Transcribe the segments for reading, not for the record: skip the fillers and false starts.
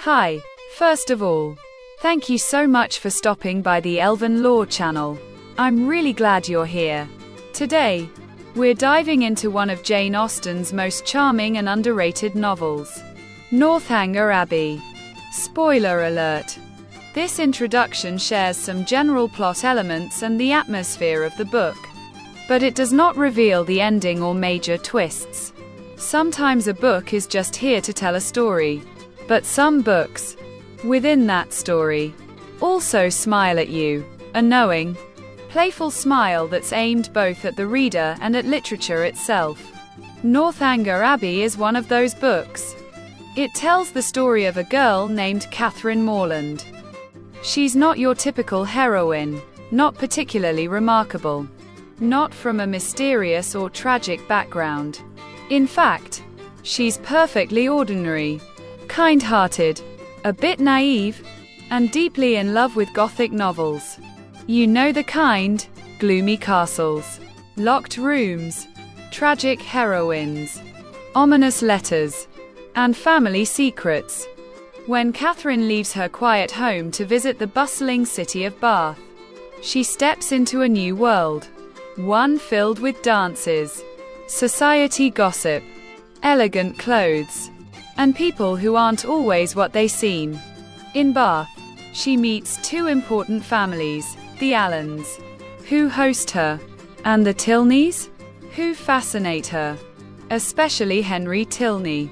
Hi, first of all, thank you so much for stopping by the Elven Lore channel. I'm really glad you're here. Today, we're diving into one of Jane Austen's most charming and underrated novels, Northanger Abbey. Spoiler alert. This introduction shares some general plot elements and the atmosphere of the book, but it does not reveal the ending or major twists. Sometimes a book is just here to tell a story, but some books, within that story, also smile at you, a knowing, playful smile that's aimed both at the reader and at literature itself. Northanger Abbey is one of those books. It tells the story of a girl named Catherine Morland. She's not your typical heroine, not particularly remarkable, not from a mysterious or tragic background. In fact, she's perfectly ordinary, kind-hearted, a bit naive, and deeply in love with Gothic novels. You know the kind: gloomy castles, locked rooms, tragic heroines, ominous letters, and family secrets. When Catherine leaves her quiet home to visit the bustling city of Bath, she steps into a new world, one filled with dances, society gossip, elegant clothes, and people who aren't always what they seem. In Bath, she meets two important families, the Allens, who host her, and the Tilneys, who fascinate her. Especially Henry Tilney.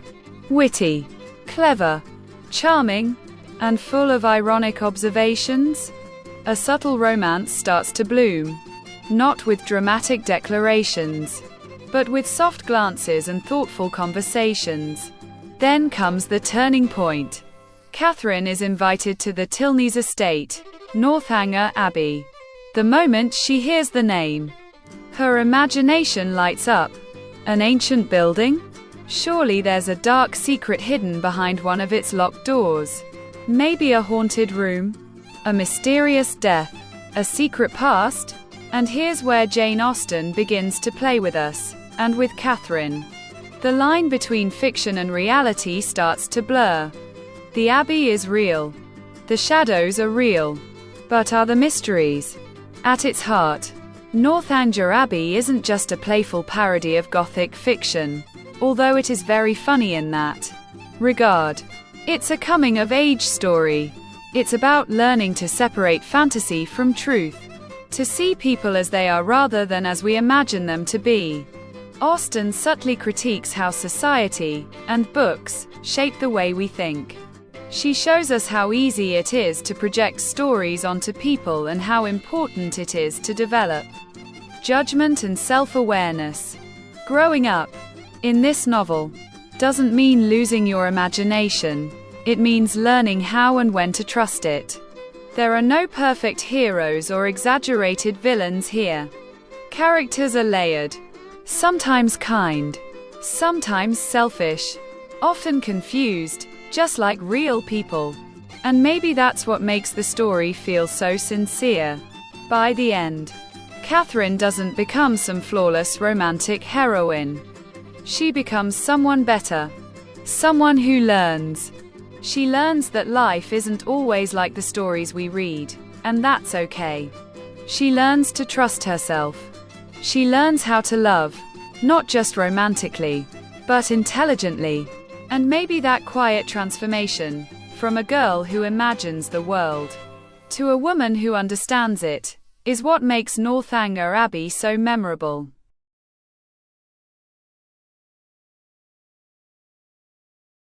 Witty, clever, charming, and full of ironic observations, a subtle romance starts to bloom, not with dramatic declarations, but with soft glances and thoughtful conversations. Then comes the turning point. Catherine is invited to the Tilneys' estate, Northanger Abbey. The moment she hears the name, her imagination lights up. An ancient building? Surely there's a dark secret hidden behind one of its locked doors. Maybe a haunted room? A mysterious death? A secret past? And here's where Jane Austen begins to play with us, and with Catherine. The line between fiction and reality starts to blur. The Abbey is real. The shadows are real. But are the mysteries? At its heart, Northanger Abbey isn't just a playful parody of Gothic fiction, although it is very funny in that regard. It's a coming-of-age story. It's about learning to separate fantasy from truth, to see people as they are rather than as we imagine them to be. Austen subtly critiques how society and books shape the way we think. She shows us how easy it is to project stories onto people and how important it is to develop judgment and self-awareness. Growing up, in this novel, doesn't mean losing your imagination. It means learning how and when to trust it. There are no perfect heroes or exaggerated villains here. Characters are layered, sometimes kind, sometimes selfish, often confused, just like real people. And maybe that's what makes the story feel so sincere. By the end, Catherine doesn't become some flawless romantic heroine. She becomes someone better, someone who learns. She learns that life isn't always like the stories we read, and that's okay. She learns to trust herself. She learns how to love, not just romantically, but intelligently. And maybe that quiet transformation, from a girl who imagines the world to a woman who understands it, is what makes Northanger Abbey so memorable.